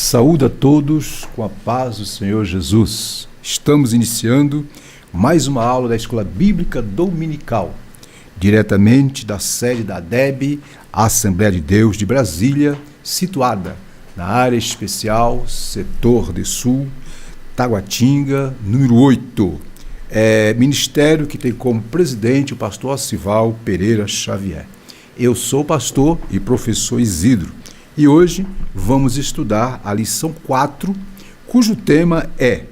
Saúde a todos com a paz do Senhor Jesus. Estamos iniciando mais uma aula da Escola Bíblica Dominical, diretamente da sede da ADEB, Assembleia de Deus de Brasília, situada na área especial, setor de Sul, Taguatinga, número 8. Ministério que tem como presidente o pastor Osival Pereira Xavier. Eu sou o pastor e professor Isidro. E hoje vamos estudar a lição 4, cujo tema é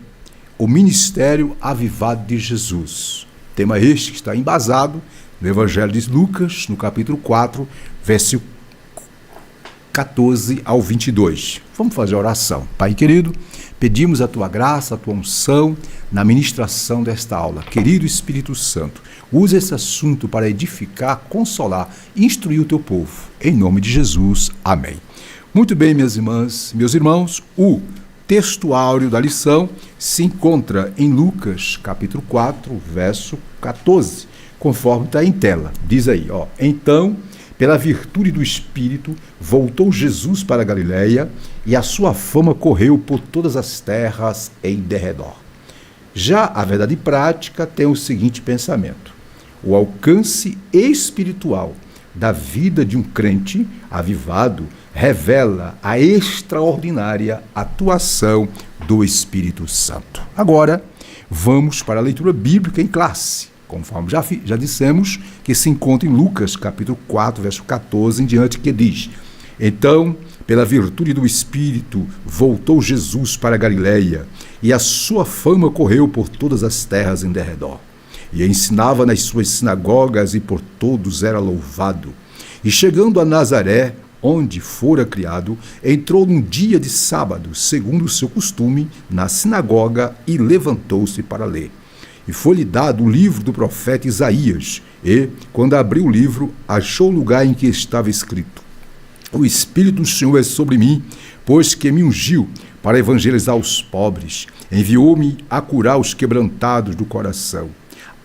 o Ministério Avivado de Jesus. Tema este que está embasado no Evangelho de Lucas, no capítulo 4, versículo 14 ao 22. Vamos fazer a oração. Pai querido, pedimos a tua graça, a tua unção na ministração desta aula. Querido Espírito Santo, use esse assunto para edificar, consolar e instruir o teu povo. Em nome de Jesus. Amém. Muito bem, minhas irmãs, meus irmãos, o textuário da lição se encontra em Lucas, capítulo 4, verso 14, conforme está em tela. Diz aí, então, pela virtude do Espírito, voltou Jesus para a Galileia e a sua fama correu por todas as terras em derredor. Já a verdade prática tem o seguinte pensamento: o alcance espiritual da vida de um crente avivado revela a extraordinária atuação do Espírito Santo. Agora, vamos para a leitura bíblica em classe, conforme já dissemos, que se encontra em Lucas, capítulo 4, verso 14 em diante, que diz: então, pela virtude do Espírito, voltou Jesus para a Galileia, e a sua fama correu por todas as terras em derredor. E ensinava nas suas sinagogas, e por todos era louvado. E chegando a Nazaré, onde fora criado, entrou num dia de sábado, segundo o seu costume, na sinagoga, e levantou-se para ler. E foi-lhe dado o livro do profeta Isaías, e, quando abriu o livro, achou o lugar em que estava escrito: o Espírito do Senhor é sobre mim, pois que me ungiu para evangelizar os pobres, enviou-me a curar os quebrantados do coração,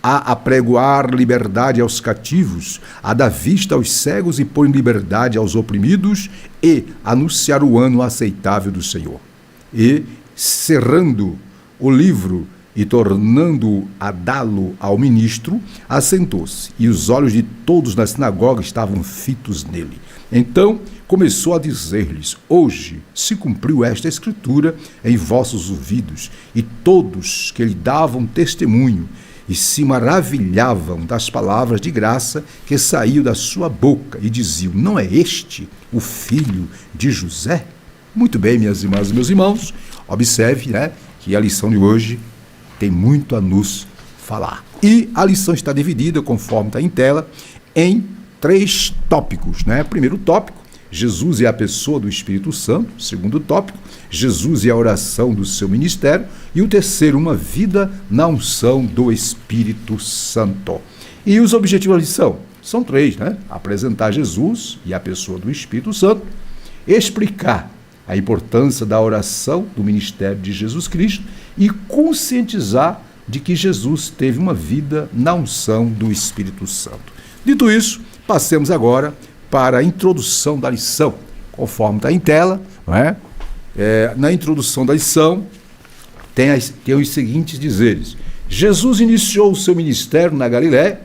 a apregoar liberdade aos cativos, a dar vista aos cegos e pôr em liberdade aos oprimidos, e anunciar o ano aceitável do Senhor. E, cerrando o livro e tornando-o a dá-lo ao ministro, assentou-se, e os olhos de todos na sinagoga estavam fitos nele. Então começou a dizer-lhes: hoje se cumpriu esta escritura em vossos ouvidos. E todos que lhe davam testemunho e se maravilhavam das palavras de graça que saíam da sua boca, e diziam: não é este o filho de José? Muito bem, minhas irmãs e meus irmãos, observe, que a lição de hoje tem muito a nos falar. E a lição está dividida, conforme está em tela, em 3 tópicos. Primeiro tópico: Jesus e a pessoa do Espírito Santo. Segundo tópico: Jesus e a oração do seu ministério. E o terceiro: uma vida na unção do Espírito Santo. E os objetivos da lição são 3, apresentar Jesus e a pessoa do Espírito Santo, explicar a importância da oração do ministério de Jesus Cristo e conscientizar de que Jesus teve uma vida na unção do Espírito Santo. Dito isso, passemos agora para a introdução da lição, conforme está em tela. Na introdução da lição tem os seguintes dizeres: Jesus iniciou o seu ministério na Galiléia,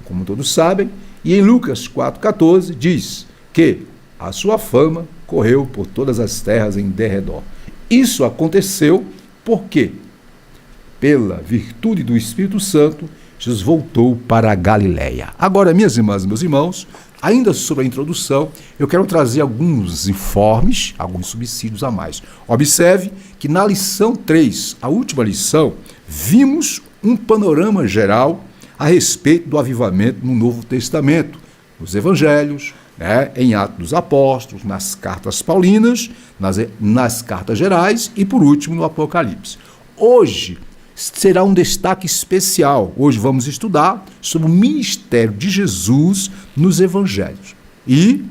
como todos sabem, e em Lucas 4,14 diz que a sua fama correu por todas as terras em derredor. Isso aconteceu porque, pela virtude do Espírito Santo, Jesus voltou para a Galileia. Agora, minhas irmãs e meus irmãos, ainda sobre a introdução, eu quero trazer alguns informes, alguns subsídios a mais. Observe que na lição 3, a última lição, vimos um panorama geral a respeito do avivamento no Novo Testamento, nos Evangelhos, em Atos dos Apóstolos, nas cartas paulinas, nas cartas gerais e, por último, no Apocalipse. Hoje será um destaque especial. Hoje vamos estudar sobre o ministério de Jesus nos Evangelhos. E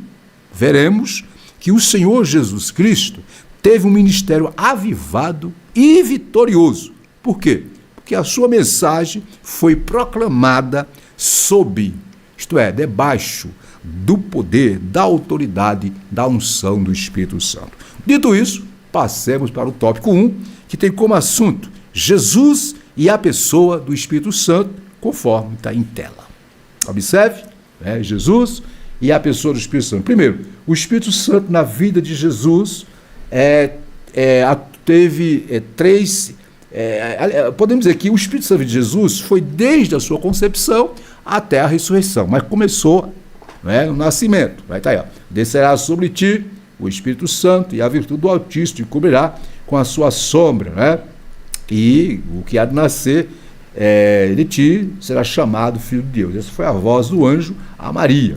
veremos que o Senhor Jesus Cristo teve um ministério avivado e vitorioso. Por quê? Porque a sua mensagem foi proclamada debaixo do poder, da autoridade, da unção do Espírito Santo. Dito isso, passemos para o tópico 1, que tem como assunto Jesus e a pessoa do Espírito Santo, conforme está em tela. Observe, Jesus e a pessoa do Espírito Santo. Primeiro, o Espírito Santo na vida de Jesus teve três... podemos dizer que o Espírito Santo de Jesus foi desde a sua concepção até a ressurreição, mas começou no nascimento. Vai estar aí, ó. Descerá sobre ti o Espírito Santo e a virtude do Altíssimo te cobrirá com a sua sombra, e o que há de nascer de ti será chamado Filho de Deus. Essa foi a voz do anjo a Maria,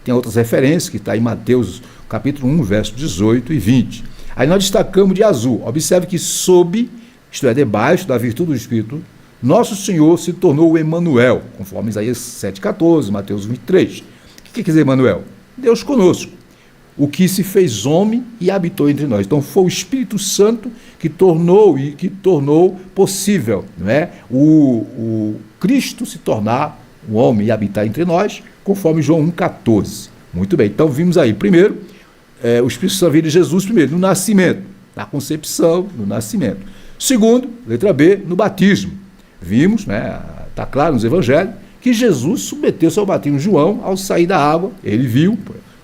Tem outras referências que está em Mateus capítulo 1, versos 18 e 20. Aí nós destacamos de azul. Observe que sob, isto é, debaixo da virtude do Espírito, nosso Senhor se tornou o Emanuel, conforme Isaías 7,14, Mateus 23. O que quer dizer Emanuel? Deus conosco, o que se fez homem e habitou entre nós. Então foi o Espírito Santo que tornou possível, o Cristo se tornar um homem e habitar entre nós, conforme João 1,14. Muito bem, então vimos aí, primeiro, o Espírito Santo veio de Jesus, primeiro, no nascimento, na concepção, no nascimento. Segundo, letra B, no batismo. Vimos, está claro nos evangelhos, que Jesus submeteu-se ao batismo de João ao sair da água. Ele viu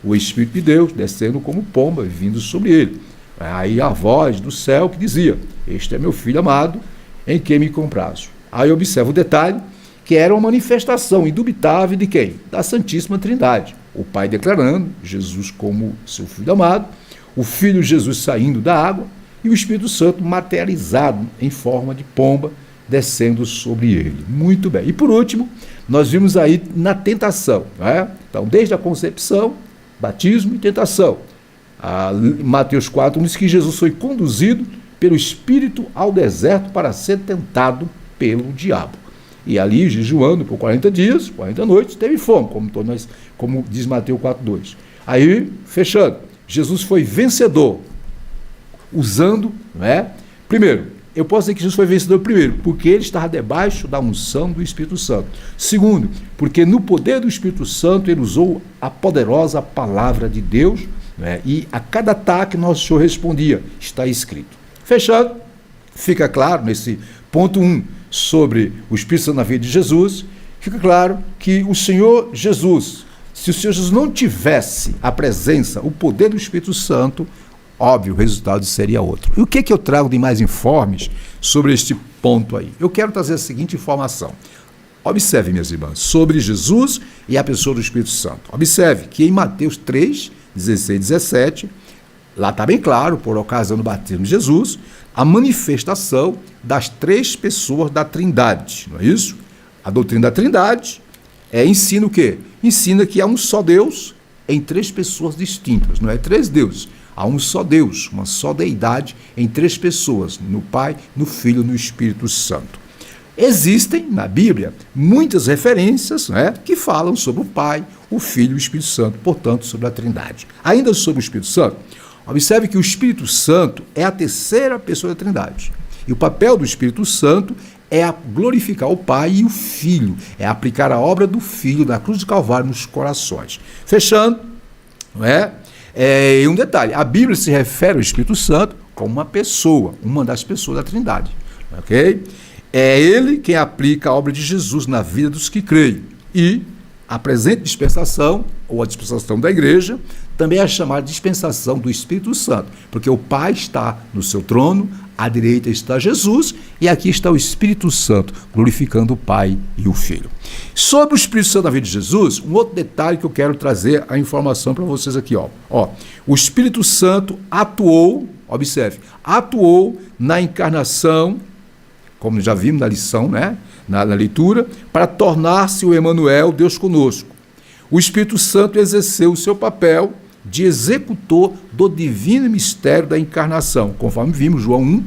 o Espírito de Deus descendo como pomba, vindo sobre ele. Aí a voz do céu que dizia: este é meu filho amado, em quem me comprazo. Aí observa o detalhe, que era uma manifestação indubitável de quem? Da Santíssima Trindade. O Pai declarando Jesus como seu filho amado, o Filho Jesus saindo da água e o Espírito Santo materializado em forma de pomba, descendo sobre ele. Muito bem. E por último, nós vimos aí na tentação. Então, desde a concepção, batismo e tentação. Mateus 4 diz que Jesus foi conduzido pelo Espírito ao deserto para ser tentado pelo diabo. E ali, jejuando por 40 dias, 40 noites, teve fome, como diz Mateus 4,2. Aí, fechando, Jesus foi vencedor, usando, primeiro, eu posso dizer que Jesus foi vencedor primeiro, porque ele estava debaixo da unção do Espírito Santo. Segundo, porque no poder do Espírito Santo ele usou a poderosa palavra de Deus, e a cada ataque nosso Senhor respondia, está escrito. Fechando, fica claro nesse ponto 1 sobre o Espírito Santo na vida de Jesus, fica claro que o Senhor Jesus, se o Senhor Jesus não tivesse a presença, o poder do Espírito Santo, óbvio, o resultado seria outro. E o que eu trago de mais informes sobre este ponto aí? Eu quero trazer a seguinte informação. Observe, minhas irmãs, sobre Jesus e a pessoa do Espírito Santo. Observe que em Mateus 3, 16 e 17, lá está bem claro, por ocasião do batismo de Jesus, a manifestação das três pessoas da Trindade, não é isso? A doutrina da Trindade ensina o quê? Ensina que há um só Deus em três pessoas distintas, não é três deuses. Há um só Deus, uma só deidade em três pessoas, no Pai, no Filho e no Espírito Santo. Existem, na Bíblia, muitas referências que falam sobre o Pai, o Filho e o Espírito Santo, portanto, sobre a Trindade. Ainda sobre o Espírito Santo, observe que o Espírito Santo é a terceira pessoa da Trindade. E o papel do Espírito Santo é glorificar o Pai e o Filho, é aplicar a obra do Filho na cruz do Calvário nos corações. Fechando, e um detalhe, a Bíblia se refere ao Espírito Santo como uma pessoa, uma das pessoas da Trindade. Ok? É ele quem aplica a obra de Jesus na vida dos que creem. E a presente dispensação, ou a dispensação da igreja, também é chamada de dispensação do Espírito Santo, porque o Pai está no seu trono, à direita está Jesus, e aqui está o Espírito Santo, glorificando o Pai e o Filho. Sobre o Espírito Santo na vida de Jesus, um outro detalhe que eu quero trazer a informação para vocês aqui. O Espírito Santo atuou, observe, atuou na encarnação, como já vimos na lição, na leitura, para tornar-se o Emanuel, Deus conosco. O Espírito Santo exerceu o seu papel de executor do divino mistério da encarnação, conforme vimos João 1,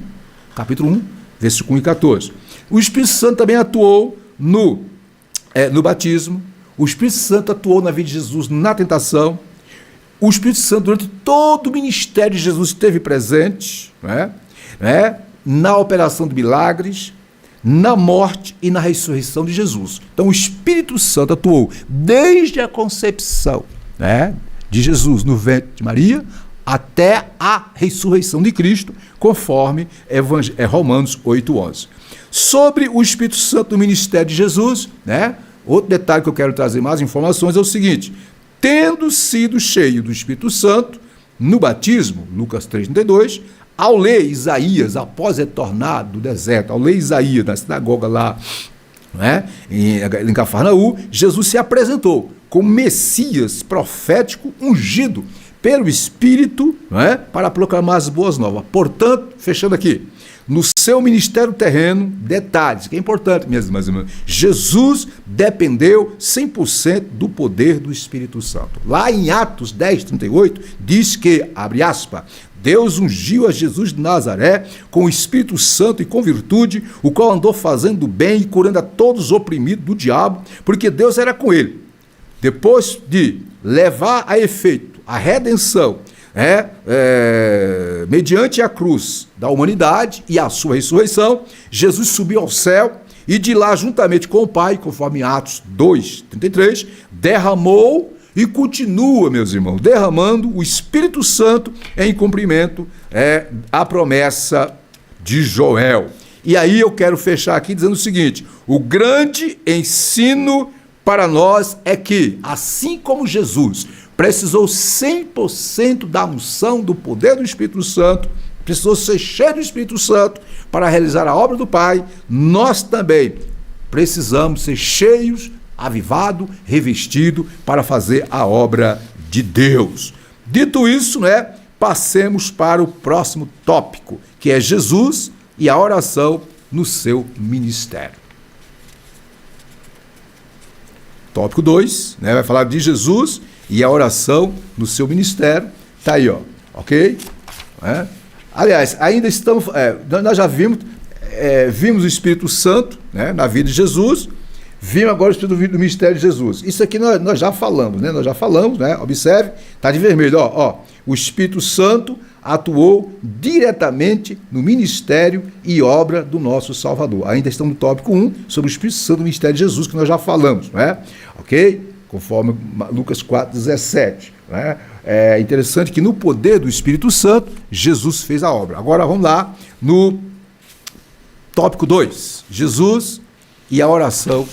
capítulo 1, versículo 1 e 14. O Espírito Santo também atuou no batismo, o Espírito Santo atuou na vida de Jesus na tentação, o Espírito Santo durante todo o ministério de Jesus esteve presente, na operação de milagres, na morte e na ressurreição de Jesus. Então o Espírito Santo atuou desde a concepção de Jesus no ventre de Maria até a ressurreição de Cristo, conforme Romanos 8:11. Sobre o Espírito Santo no ministério de Jesus, né? Outro detalhe que eu quero trazer mais informações é o seguinte: tendo sido cheio do Espírito Santo no batismo, Lucas 3:32, ao ler Isaías, após retornar do deserto, ao ler Isaías na sinagoga lá, né, em Cafarnaum, Jesus se apresentou como Messias profético ungido pelo Espírito, né, para proclamar as boas novas. Portanto, fechando aqui, no seu ministério terreno, detalhes, que é importante mesmo, mas Jesus dependeu 100% do poder do Espírito Santo. Lá em Atos 10:38, diz que, abre aspas, Deus ungiu a Jesus de Nazaré com o Espírito Santo e com virtude, o qual andou fazendo bem e curando a todos os oprimidos do diabo, porque Deus era com ele. Depois de levar a efeito a redenção, mediante a cruz da humanidade e a sua ressurreição, Jesus subiu ao céu e de lá, juntamente com o Pai, conforme Atos 2:33, derramou e continua, meus irmãos, derramando o Espírito Santo em cumprimento à promessa de Joel. E aí eu quero fechar aqui dizendo o seguinte: o grande ensino para nós é que, assim como Jesus precisou 100% da unção, do poder do Espírito Santo, precisou ser cheio do Espírito Santo para realizar a obra do Pai, nós também precisamos ser cheios, avivado, revestido para fazer a obra de Deus. Dito isso, passemos para o próximo tópico, que é Jesus e a oração no seu ministério. Tópico 2, vai falar de Jesus e a oração no seu ministério. Está aí, ok? Aliás, ainda estamos, nós já vimos o Espírito Santo, na vida de Jesus, vimos agora o Espírito do ministério de Jesus. Isso aqui nós já falamos, observe, está de vermelho, o Espírito Santo atuou diretamente no ministério e obra do nosso Salvador. Ainda estamos no tópico 1, sobre o Espírito Santo no ministério de Jesus, que nós já falamos, ok? Conforme Lucas 4:17. É interessante que no poder do Espírito Santo, Jesus fez a obra. Agora vamos lá no tópico 2, Jesus e a oração,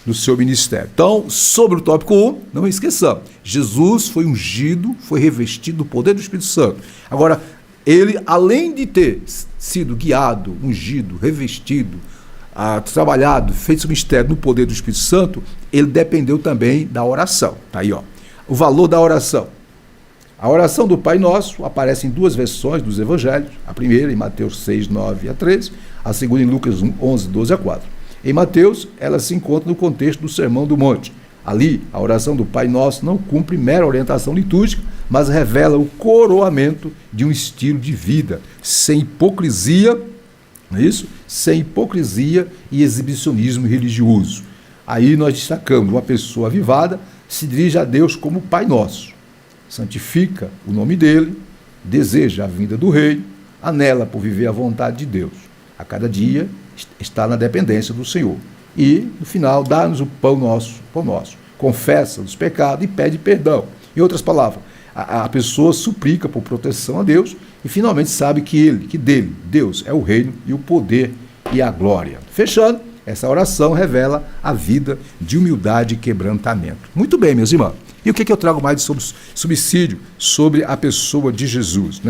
no seu ministério. Então, sobre o tópico 1, não esqueçamos, Jesus foi ungido, foi revestido do poder do Espírito Santo. Agora, ele, além de ter sido guiado, ungido, revestido, trabalhado, feito seu ministério no poder do Espírito Santo, ele dependeu também da oração. Está aí, o valor da oração. A oração do Pai Nosso aparece em duas versões dos Evangelhos. A primeira em Mateus 6:9-13, a segunda em Lucas 11:12-4. Em Mateus, ela se encontra no contexto do Sermão do Monte. Ali, a oração do Pai Nosso não cumpre mera orientação litúrgica, mas revela o coroamento de um estilo de vida, sem hipocrisia, não é isso? Sem hipocrisia e exibicionismo religioso. Aí nós destacamos: uma pessoa avivada se dirige a Deus como Pai Nosso, santifica o nome dele, deseja a vinda do Rei, anela por viver a vontade de Deus. A cada dia está na dependência do Senhor. E, no final, dá-nos o pão nosso, confessa os pecados e pede perdão. Em outras palavras, a pessoa suplica por proteção a Deus e finalmente sabe que dele, Deus, é o reino e o poder e a glória. Fechando, essa oração revela a vida de humildade e quebrantamento. Muito bem, meus irmãos. E o que eu trago mais sobre subsídio sobre a pessoa de Jesus,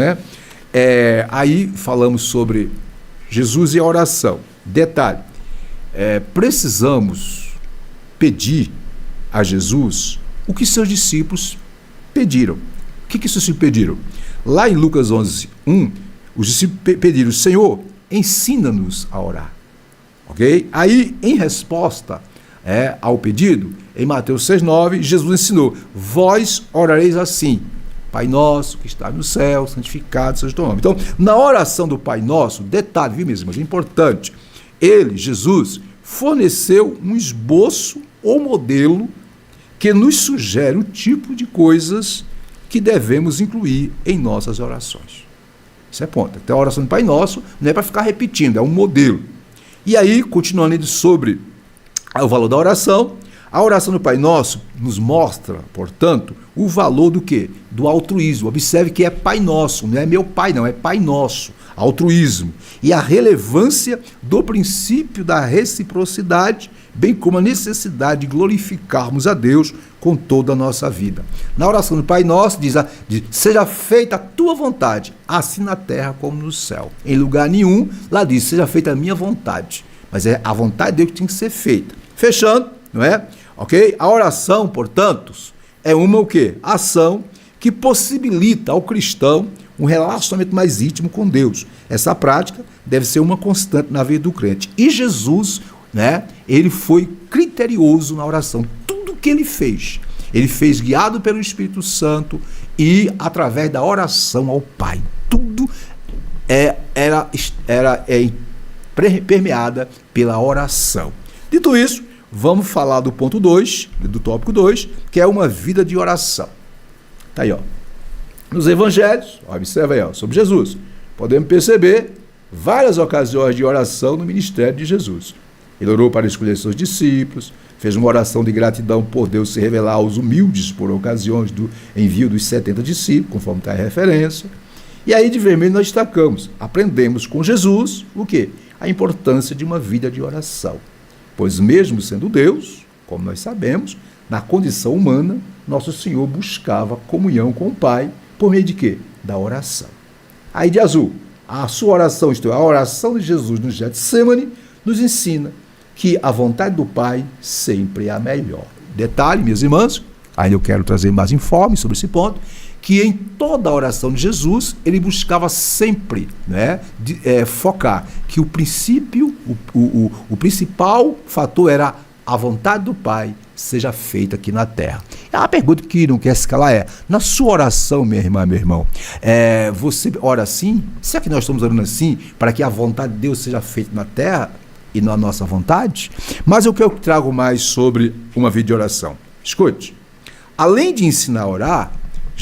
aí falamos sobre Jesus e a oração. Detalhe, precisamos pedir a Jesus o que seus discípulos pediram. O que seus discípulos pediram? Lá em Lucas 11:1, os discípulos pediram: Senhor, ensina-nos a orar. Ok? Aí, em resposta ao pedido, em Mateus 6:9, Jesus ensinou: vós orareis assim: Pai nosso que está no céu, santificado seja o teu nome. Então, na oração do Pai Nosso, detalhe, viu, meus irmãos, é importante, Jesus, forneceu um esboço ou modelo que nos sugere o tipo de coisas que devemos incluir em nossas orações. Isso é ponto. Então, a oração do Pai Nosso não é para ficar repetindo, é um modelo. E aí, continuando sobre o valor da oração, A oração do Pai Nosso nos mostra, portanto, o valor do quê? Do altruísmo. Observe que é Pai Nosso, não é meu Pai não, é Pai Nosso, altruísmo. E a relevância do princípio da reciprocidade, bem como a necessidade de glorificarmos a Deus com toda a nossa vida. Na oração do Pai Nosso diz, seja feita a tua vontade, assim na terra como no céu. Em lugar nenhum, lá diz, seja feita a minha vontade. Mas é a vontade de Deus que tem que ser feita. Fechando, não é? Ok? A oração, portanto, é uma o quê? Ação que possibilita ao cristão um relacionamento mais íntimo com Deus. Essa prática deve ser uma constante na vida do crente. E Jesus, né, ele foi criterioso na oração. Tudo que ele fez guiado pelo Espírito Santo e através da oração ao Pai. Tudo era permeada pela oração. Dito isso, vamos falar do ponto 2, do tópico 2, que é uma vida de oração. Tá aí, ó. Nos evangelhos, observa aí, ó, sobre Jesus, podemos perceber várias ocasiões de oração no ministério de Jesus. Ele orou para escolher seus discípulos, fez uma oração de gratidão por Deus se revelar aos humildes por ocasiões do envio dos 70 discípulos, conforme está a referência. E aí, de vermelho, nós destacamos, aprendemos com Jesus o quê? A importância de uma vida de oração. Pois mesmo sendo Deus, como nós sabemos, na condição humana, nosso Senhor buscava comunhão com o Pai por meio de quê? Da oração. Aí de azul, a sua oração, isto é, a oração de Jesus no Getsemane, nos ensina que a vontade do Pai sempre é a melhor. Detalhe, minhas irmãs, aí eu quero trazer mais informes sobre esse ponto, que em toda a oração de Jesus, ele buscava sempre, né, focar que o princípio, o principal fator era a vontade do Pai seja feita aqui na terra. É uma pergunta que não quer se calar, na sua oração, minha irmã, meu irmão, você ora assim? Será que nós estamos orando assim para que a vontade de Deus seja feita na terra e na nossa vontade? Mas o que eu trago mais sobre uma vida de oração? Escute, além de ensinar a orar,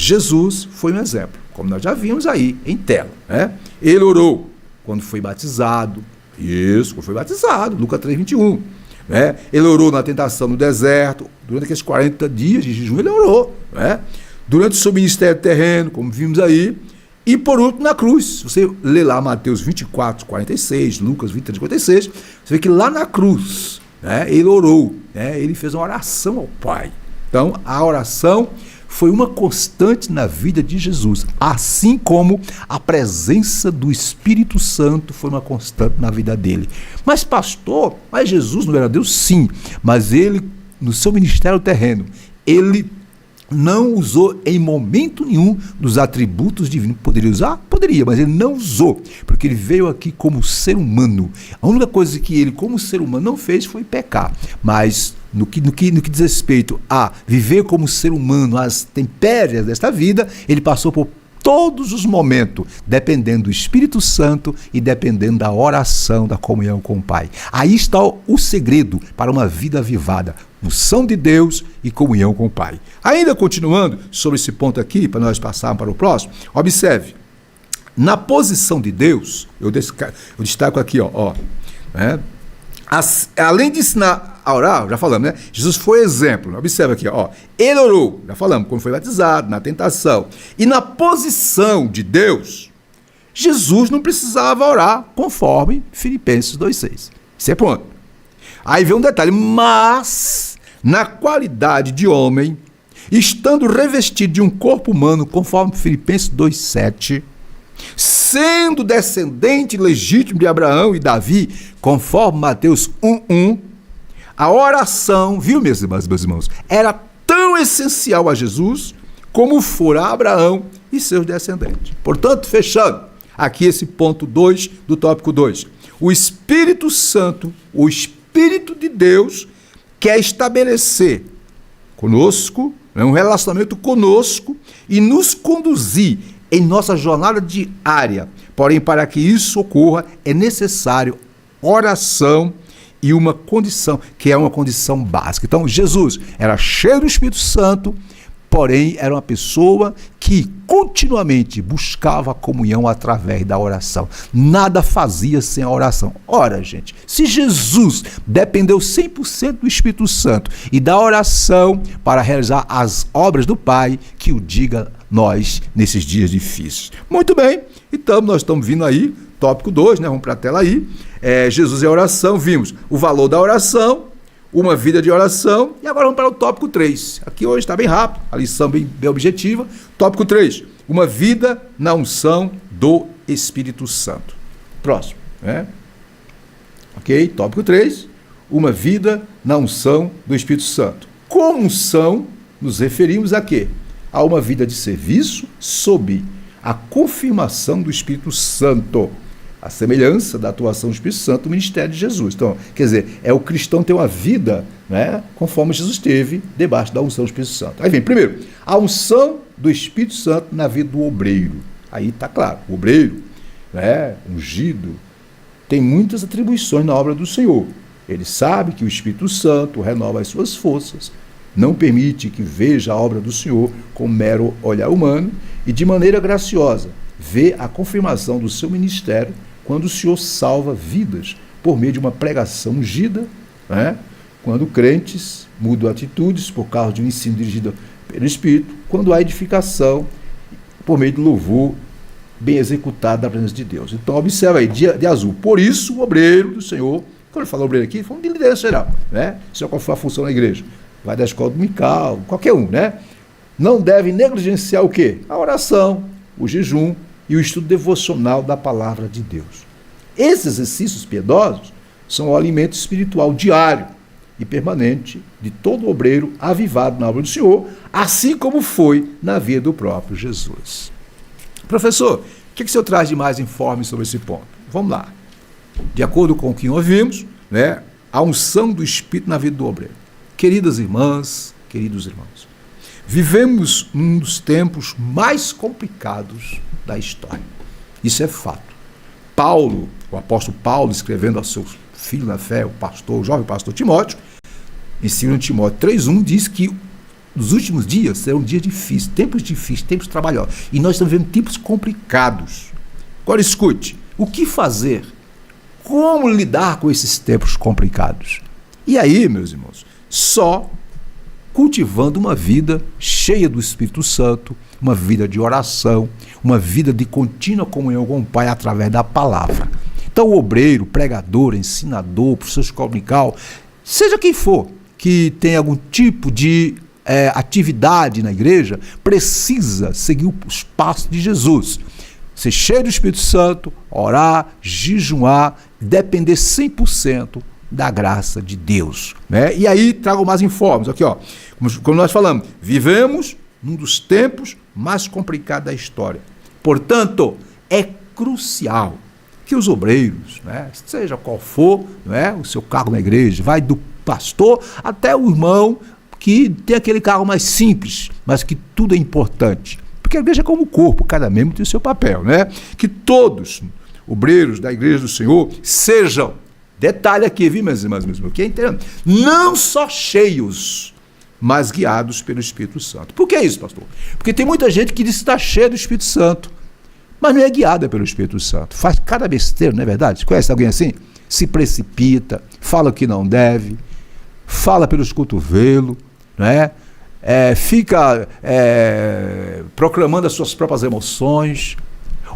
Jesus foi um exemplo, como nós já vimos aí em tela, né? Ele orou quando foi batizado, quando foi batizado, Lucas 3:21, né? Ele orou na tentação no deserto, durante aqueles 40 dias de jejum ele orou, né? Durante o seu ministério terreno, como vimos aí, e por último na cruz. Você lê lá Mateus 24:46, Lucas 23:46, você vê que lá na cruz, né, ele orou, né? Ele fez uma oração ao Pai. Então a oração foi uma constante na vida de Jesus, assim como a presença do Espírito Santo foi uma constante na vida dele. Mas pastor, mas Jesus não era Deus? Sim, mas ele, no seu ministério terreno, ele não usou em momento nenhum dos atributos divinos. Poderia usar? Poderia, mas ele não usou, porque ele veio aqui como ser humano. A única coisa que ele, como ser humano, não fez foi pecar. Mas no que diz respeito a viver como ser humano, as intempéries desta vida, ele passou por todos os momentos, dependendo do Espírito Santo e dependendo da oração, da comunhão com o Pai. Aí está o segredo para uma vida avivada, unção de Deus e comunhão com o Pai. Ainda continuando sobre esse ponto aqui, para nós passarmos para o próximo, observe, na posição de Deus, eu destaco aqui, né? Além de ensinar a orar, já falamos, né? Jesus foi exemplo. Observa aqui, ele orou, já falamos, quando foi batizado, na tentação. E na posição de Deus, Jesus não precisava orar conforme Filipenses 2:6. Isso é ponto. Aí vem um detalhe, mas na qualidade de homem, estando revestido de um corpo humano, conforme Filipenses 2:7, sendo descendente legítimo de Abraão e Davi, conforme Mateus 1:1, a oração, viu, meus irmãos, era tão essencial a Jesus como fora a Abraão e seus descendentes. Portanto, fechando aqui esse ponto 2 do tópico 2, o Espírito Santo, o Espírito de Deus, quer estabelecer conosco, um relacionamento conosco e nos conduzir em nossa jornada diária. Porém, para que isso ocorra, é necessário oração e uma condição, que é uma condição básica. Então, Jesus era cheio do Espírito Santo, porém era uma pessoa que continuamente buscava a comunhão através da oração. Nada fazia sem a oração. Ora, gente, se Jesus dependeu 100% do Espírito Santo e da oração para realizar as obras do Pai, que o diga nós nesses dias difíceis. Muito bem, então nós estamos vindo aí, tópico 2, né? Vamos para a tela aí. Jesus é oração, vimos o valor da oração, uma vida de oração, e agora vamos para o tópico 3. Aqui hoje está bem rápido, a lição bem objetiva. Tópico 3, uma vida na unção do Espírito Santo. Próximo, né? Ok? Tópico 3, uma vida na unção do Espírito Santo. Com unção, nos referimos a quê? A uma vida de serviço sob a confirmação do Espírito Santo. A semelhança da atuação do Espírito Santo no ministério de Jesus. Então, quer dizer, o cristão ter uma vida, né, conforme Jesus teve, debaixo da unção do Espírito Santo. Aí vem, primeiro, a unção do Espírito Santo na vida do obreiro. Aí está claro, o obreiro, né, ungido, tem muitas atribuições na obra do Senhor. Ele sabe que o Espírito Santo renova as suas forças, não permite que veja a obra do Senhor com mero olhar humano e, de maneira graciosa, vê a confirmação do seu ministério quando o Senhor salva vidas por meio de uma pregação ungida, né? Quando crentes mudam atitudes por causa de um ensino dirigido pelo Espírito, quando há edificação por meio do louvor bem executado da presença de Deus. Então, observa aí, de azul. Por isso, o obreiro do Senhor, quando ele fala obreiro aqui, falando de liderança geral, né? Seja qual for a função na igreja, vai da escola dominical, qualquer um, né? Não deve negligenciar o quê? A oração, o jejum e o estudo devocional da palavra de Deus. Esses exercícios piedosos são o alimento espiritual diário e permanente de todo obreiro avivado na obra do Senhor, assim como foi na vida do próprio Jesus. Professor, o que o senhor traz de mais informe sobre esse ponto? Vamos lá. De acordo com o que ouvimos, né, a unção do Espírito na vida do obreiro. Queridas irmãs, queridos irmãos, vivemos num dos tempos mais complicados da história. Isso é fato. Paulo, o apóstolo Paulo, escrevendo ao seu filho na fé, o jovem pastor Timóteo, em 2 Timóteo 3:1, diz que os últimos dias serão dias difíceis, tempos trabalhosos. E nós estamos vivendo tempos complicados. Agora escute, o que fazer? Como lidar com esses tempos complicados? E aí, meus irmãos, só cultivando uma vida cheia do Espírito Santo, uma vida de oração, uma vida de contínua comunhão com o Pai através da palavra. Então, o obreiro, pregador, ensinador, professor de escola dominical, seja quem for que tem algum tipo de atividade na igreja, precisa seguir os passos de Jesus. Ser cheio do Espírito Santo, orar, jejuar, depender 100% da graça de Deus, né? E aí trago mais informes aqui, ó. Como nós falamos, vivemos num dos tempos mais complicados da história. Portanto, é crucial que os obreiros, né, seja qual for, né, o seu cargo na igreja, vai do pastor até o irmão que tem aquele cargo mais simples, mas que tudo é importante. Porque a igreja é como o corpo, cada membro tem o seu papel, né? Que todos, obreiros da igreja do Senhor, sejam, detalhe aqui, viu, meus irmãos, que é interessante, não só cheios, mas guiados pelo Espírito Santo. Por que isso, pastor? Porque tem muita gente que diz que está cheia do Espírito Santo, mas não é guiada pelo Espírito Santo. Faz cada besteira, não é verdade? Você conhece alguém assim? Se precipita, fala o que não deve, fala pelos cotovelos, né? Fica proclamando as suas próprias emoções.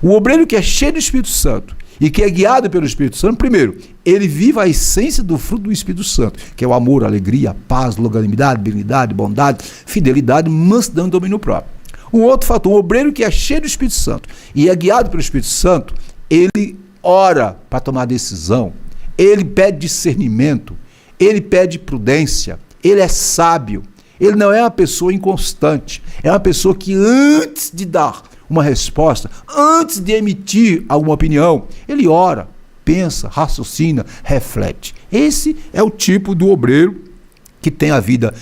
O obreiro que é cheio do Espírito Santo e que é guiado pelo Espírito Santo, primeiro, ele vive a essência do fruto do Espírito Santo, que é o amor, a alegria, a paz, longanimidade, benignidade, bondade, fidelidade, mansidão e domínio próprio. Um outro fator, um obreiro que é cheio do Espírito Santo e é guiado pelo Espírito Santo, ele ora para tomar decisão, ele pede discernimento, ele pede prudência, ele é sábio, ele não é uma pessoa inconstante, é uma pessoa que antes de dar uma resposta, antes de emitir alguma opinião, ele ora, pensa, raciocina, reflete. Esse é o tipo do obreiro que tem a vida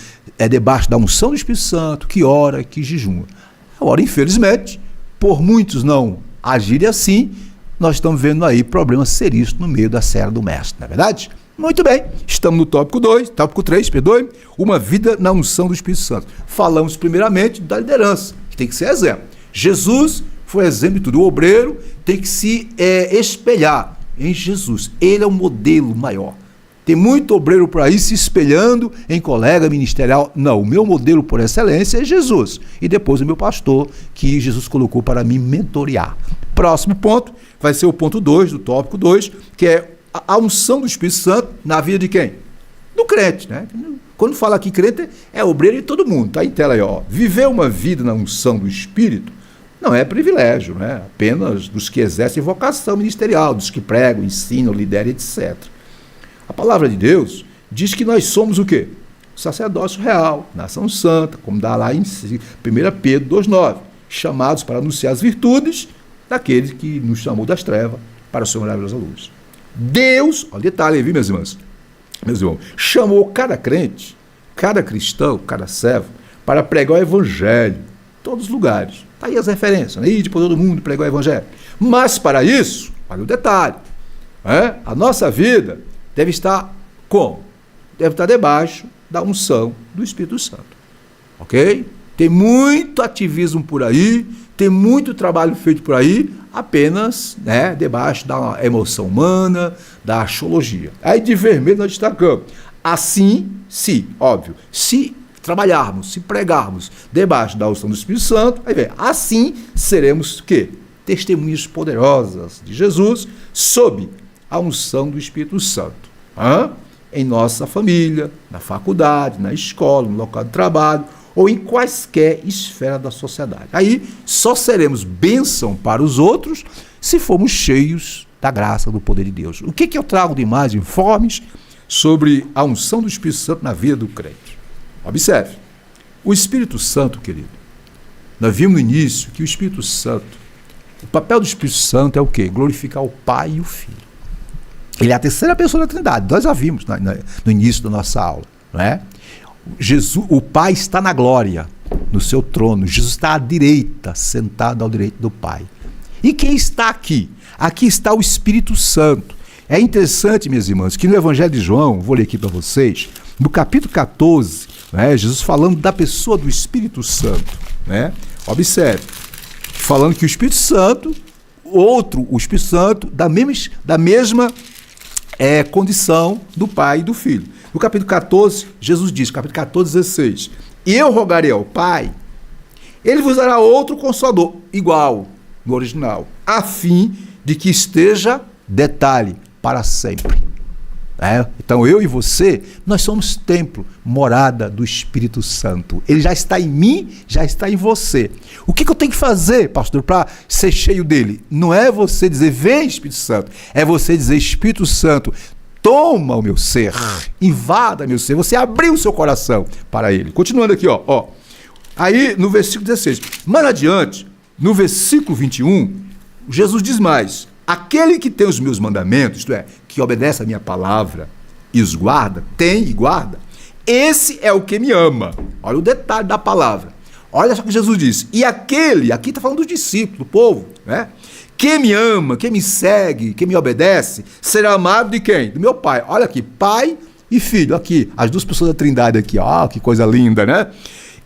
debaixo da unção do Espírito Santo, que ora, que jejuma. Agora, infelizmente, por muitos não agirem assim, nós estamos vendo aí problemas seríssimos no meio da serra do mestre, não é verdade? Muito bem, estamos no tópico 3, perdoe, uma vida na unção do Espírito Santo. Falamos primeiramente da liderança, que tem que ser exemplo. Jesus foi exemplo de tudo. O obreiro tem que se espelhar em Jesus. Ele é o modelo maior. Tem muito obreiro por aí se espelhando em colega ministerial. Não, o meu modelo por excelência é Jesus. E depois o meu pastor, que Jesus colocou para me mentorear. Próximo ponto vai ser o ponto 2 do tópico 2, que é a unção do Espírito Santo na vida de quem? Do crente, né? Quando fala aqui crente, é obreiro de todo mundo. Está em tela aí, ó. Viver uma vida na unção do Espírito não é privilégio, né? Apenas dos que exercem vocação ministerial, dos que pregam, ensinam, lideram, etc. A palavra de Deus diz que nós somos o quê? Sacerdócio real, nação santa, como dá lá em 1 Pedro 2,9, chamados para anunciar as virtudes daquele que nos chamou das trevas para a sua maravilhosa luz. Deus, olha o detalhe aí, viu, meus irmãos, chamou cada crente, cada cristão, cada servo, para pregar o evangelho em todos os lugares. Está aí as referências, né? Ir por todo mundo pregar o evangelho. Mas para isso, olha o detalhe, a nossa vida deve estar como? Deve estar debaixo da unção do Espírito Santo. Ok? Tem muito ativismo por aí, tem muito trabalho feito por aí, apenas debaixo da emoção humana, da axiologia. Aí de vermelho nós destacamos. Assim, se trabalharmos, se pregarmos debaixo da unção do Espírito Santo, aí vem, assim seremos o quê? Testemunhas poderosas de Jesus sob a unção do Espírito Santo. Em nossa família, na faculdade, na escola, no local de trabalho, ou em quaisquer esferas da sociedade. Aí só seremos bênção para os outros se formos cheios da graça, do poder de Deus. O que eu trago de mais informes sobre a unção do Espírito Santo na vida do crente? Observe, o Espírito Santo, querido, nós vimos no início que o Espírito Santo, o papel do Espírito Santo é o quê? Glorificar o Pai e o Filho. Ele é a terceira pessoa da Trindade, nós já vimos no início da nossa aula, não é? Jesus, o Pai está na glória, no seu trono. Jesus está à direita, sentado ao direito do Pai. E quem está aqui? Aqui está o Espírito Santo. É interessante, minhas irmãs, que no Evangelho de João, vou ler aqui para vocês, no capítulo 14, Jesus falando da pessoa do Espírito Santo. Observe, falando que o Espírito Santo, o Espírito Santo, da mesma condição do Pai e do Filho. No capítulo 14, Jesus diz, capítulo 14, 16, e eu rogarei ao Pai, ele vos dará outro Consolador, igual no original, a fim de que esteja, detalhe, para sempre. Então eu e você, nós somos templo, morada do Espírito Santo. Ele já está em mim, já está em você. O que eu tenho que fazer, pastor, para ser cheio dele? Não é você dizer, vem Espírito Santo, é você dizer, Espírito Santo, toma o meu ser, invada meu ser, você abriu o seu coração para ele. Continuando aqui, ó. Aí no versículo 16, mais adiante, no versículo 21, Jesus diz mais, aquele que tem os meus mandamentos, isto é, que obedece a minha palavra e os guarda, tem e guarda, esse é o que me ama. Olha o detalhe da palavra. Olha só o que Jesus diz. E aquele, aqui está falando dos discípulos, do povo, quem me ama, quem me segue, quem me obedece, será amado de quem? Do meu Pai. Olha aqui, Pai e Filho, aqui, as duas pessoas da Trindade aqui, ó, que coisa linda, né?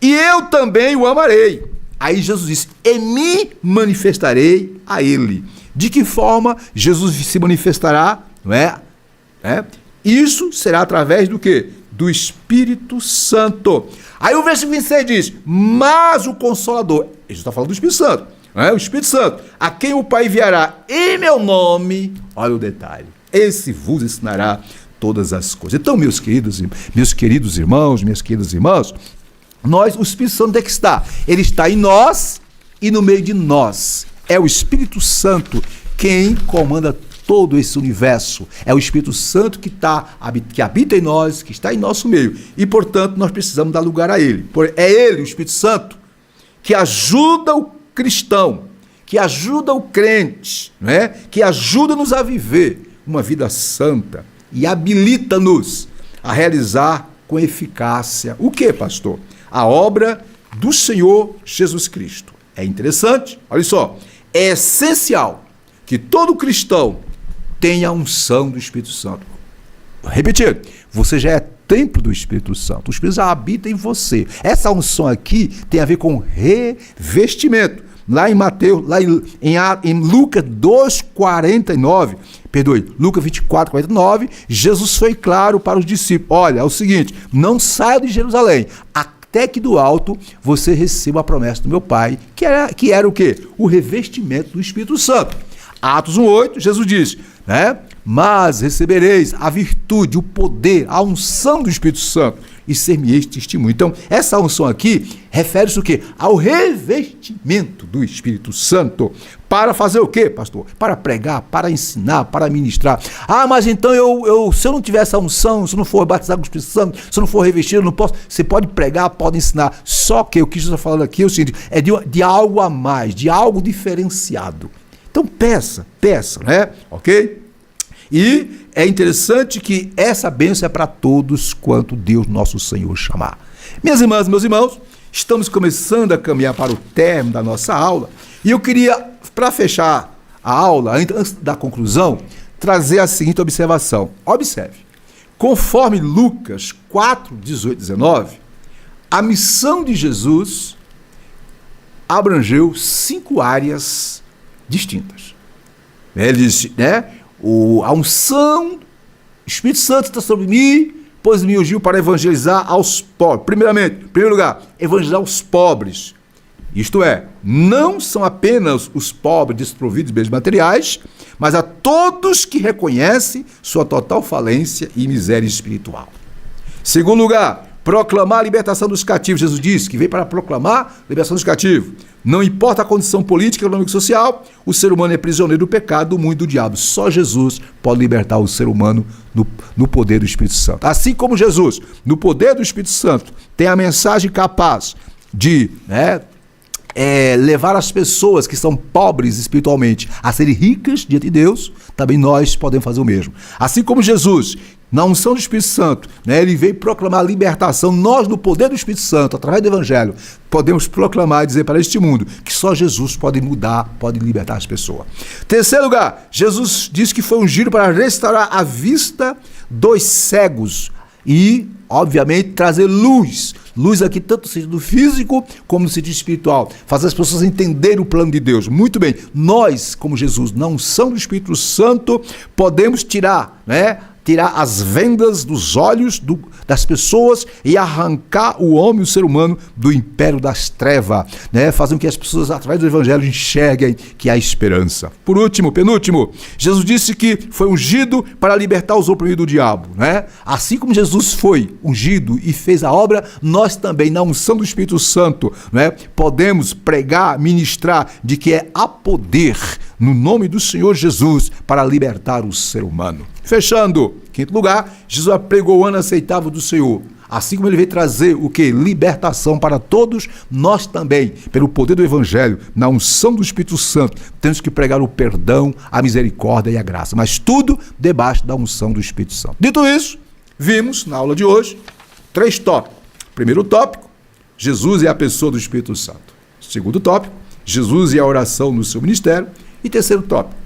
E eu também o amarei. Aí Jesus disse, e me manifestarei a ele. De que forma Jesus se manifestará? Não é? Isso será através do quê? Do Espírito Santo. Aí o versículo 26 diz, mas o Consolador, Jesus está falando do Espírito Santo, o Espírito Santo, a quem o Pai enviará em meu nome, olha o detalhe, esse vos ensinará todas as coisas. Então, meus queridos irmãos, minhas queridas irmãs, o Espírito Santo onde é que está? Ele está em nós e no meio de nós. É o Espírito Santo quem comanda todo esse universo. É o Espírito Santo que habita em nós, que está em nosso meio. E, portanto, nós precisamos dar lugar a ele. É ele, o Espírito Santo, que ajuda o cristão, que ajuda o crente, que ajuda-nos a viver uma vida santa e habilita-nos a realizar com eficácia o que, pastor? A obra do Senhor Jesus Cristo. É interessante, olha só, é essencial que todo cristão tenha a unção do Espírito Santo. repetir, você já é templo do Espírito Santo. O Espírito já habita em você. Essa unção aqui tem a ver com revestimento. Lá em Mateus, em Lucas 2,49, Lucas 24,49, Jesus foi claro para os discípulos. Olha, é o seguinte, não saia de Jerusalém, até que do alto você receba a promessa do meu Pai, que era o quê? O revestimento do Espírito Santo. Atos 1,8, Jesus diz, né? Mas recebereis a virtude, o poder, a unção do Espírito Santo e ser-me-eis testemunho. Então, essa unção aqui refere-se o quê? Ao revestimento do Espírito Santo. Para fazer o quê, pastor? Para pregar, para ensinar, para ministrar. Ah, mas então se eu não tiver essa unção, se eu não for batizado com o Espírito Santo, se eu não for revestido, eu não posso. Você pode pregar, pode ensinar. Só que o que Jesus está falando aqui é o seguinte, é de algo a mais, de algo diferenciado. Então peça, né? Ok? E é interessante que essa bênção é para todos quanto Deus nosso Senhor chamar. Minhas irmãs, meus irmãos, estamos começando a caminhar para o término da nossa aula e eu queria, para fechar a aula, antes da conclusão, trazer a seguinte observação. Observe, conforme Lucas 4, 18, 19, a missão de Jesus abrangeu 5 áreas distintas. Ele disse, né? A unção, o Espírito Santo está sobre mim, pois me ungiu para evangelizar aos pobres. Primeiramente, em primeiro lugar, evangelizar os pobres. Isto é, não são apenas os pobres desprovidos de bens materiais, mas a todos que reconhecem sua total falência e miséria espiritual. Segundo lugar, proclamar a libertação dos cativos. Jesus disse que veio para proclamar a libertação dos cativos. Não importa a condição política, econômica e social, o ser humano é prisioneiro do pecado, do mundo e do diabo. Só Jesus pode libertar o ser humano no poder do Espírito Santo. Assim como Jesus, no poder do Espírito Santo, tem a mensagem capaz de levar as pessoas que são pobres espiritualmente a serem ricas diante de Deus, também nós podemos fazer o mesmo. Assim como Jesus, na unção do Espírito Santo, ele veio proclamar a libertação, nós no poder do Espírito Santo, através do Evangelho, podemos proclamar e dizer para este mundo que só Jesus pode mudar, pode libertar as pessoas. Terceiro lugar, Jesus disse que foi ungido para restaurar a vista dos cegos e, obviamente, trazer luz. Luz aqui tanto no sentido físico como no sentido espiritual. Fazer as pessoas entenderem o plano de Deus. Muito bem, nós, como Jesus, na unção do Espírito Santo, podemos tirar as vendas dos olhos das pessoas e arrancar o homem, o ser humano, do império das trevas, fazendo que as pessoas, através do Evangelho, enxerguem que há esperança. Por último, penúltimo, Jesus disse que foi ungido para libertar os oprimidos do diabo. Assim como Jesus foi ungido e fez a obra, nós também, na unção do Espírito Santo, podemos pregar, ministrar de que há poder no nome do Senhor Jesus para libertar o ser humano. Fechando, quinto lugar, Jesus pregou o ano aceitável do Senhor. Assim como ele veio trazer o que? Libertação para todos, nós também, pelo poder do Evangelho, na unção do Espírito Santo, temos que pregar o perdão, a misericórdia e a graça. Mas tudo debaixo da unção do Espírito Santo. Dito isso, vimos na aula de hoje 3 tópicos. Primeiro tópico, Jesus é a pessoa do Espírito Santo. Segundo tópico, Jesus e a oração no seu ministério. E terceiro tópico,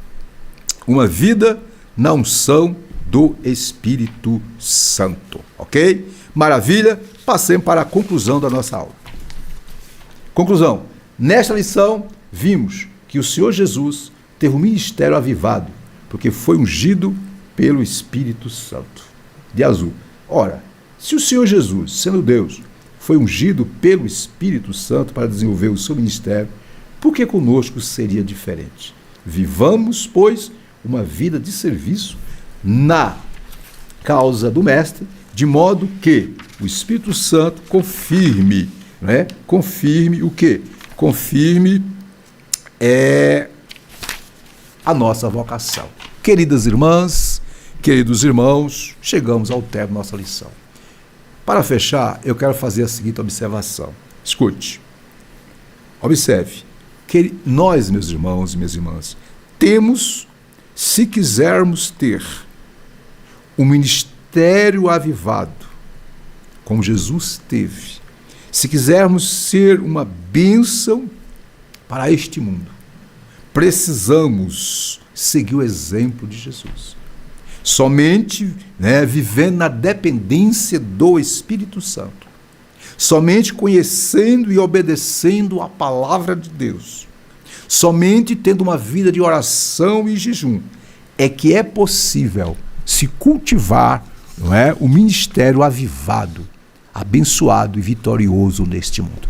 uma vida na unção do Espírito Santo. Ok? Maravilha. Passemos para a conclusão da nossa aula. Conclusão. Nesta lição, vimos que o Senhor Jesus teve um ministério avivado, porque foi ungido pelo Espírito Santo. De azul. Ora, se o Senhor Jesus, sendo Deus, foi ungido pelo Espírito Santo para desenvolver o seu ministério, por que conosco seria diferente? Vivamos, pois, uma vida de serviço na causa do Mestre, de modo que o Espírito Santo confirme, confirme o quê? Confirme a nossa vocação. Queridas irmãs, queridos irmãos, chegamos ao término da nossa lição. Para fechar, eu quero fazer a seguinte observação. Escute, observe, que nós, meus irmãos e minhas irmãs, temos, se quisermos ter um ministério avivado, como Jesus teve, se quisermos ser uma bênção para este mundo, precisamos seguir o exemplo de Jesus. somente, né, vivendo na dependência do Espírito Santo, somente conhecendo e obedecendo a palavra de Deus, somente tendo uma vida de oração e jejum, é que é possível se cultivar, não é, o ministério avivado, abençoado e vitorioso neste mundo.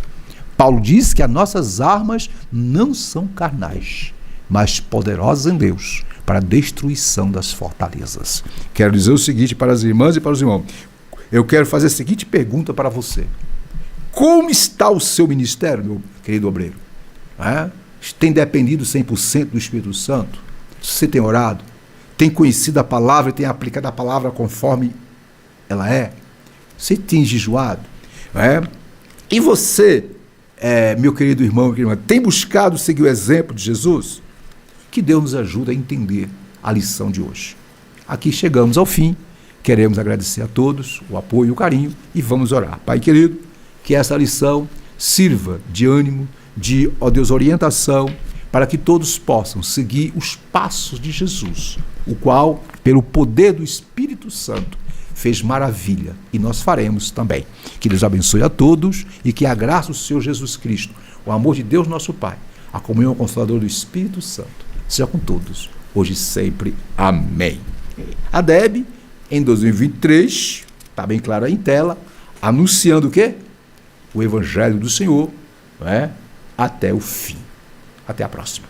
Paulo diz que as nossas armas não são carnais, mas poderosas em Deus para a destruição das fortalezas. Quero dizer o seguinte para as irmãs e para os irmãos. Eu quero fazer a seguinte pergunta para você. Como está o seu ministério, meu querido obreiro? Tem dependido 100% do Espírito Santo? Você tem orado? Tem conhecido a palavra e tem aplicado a palavra conforme ela é? Você tem jejuado? E você, meu querido irmão, tem buscado seguir o exemplo de Jesus? Que Deus nos ajude a entender a lição de hoje. Aqui chegamos ao fim. Queremos agradecer a todos o apoio e o carinho e vamos orar. Pai querido, que essa lição sirva de ânimo, de, ó Deus, orientação, para que todos possam seguir os passos de Jesus, o qual, pelo poder do Espírito Santo, fez maravilha, e nós faremos também. Que Deus abençoe a todos e que a graça do Senhor Jesus Cristo, o amor de Deus nosso Pai, a comunhão consoladora do Espírito Santo, seja com todos, hoje e sempre. Amém. A Deb, em 2023, está bem claro aí em tela, anunciando o quê? O Evangelho do Senhor, até o fim. Até a próxima.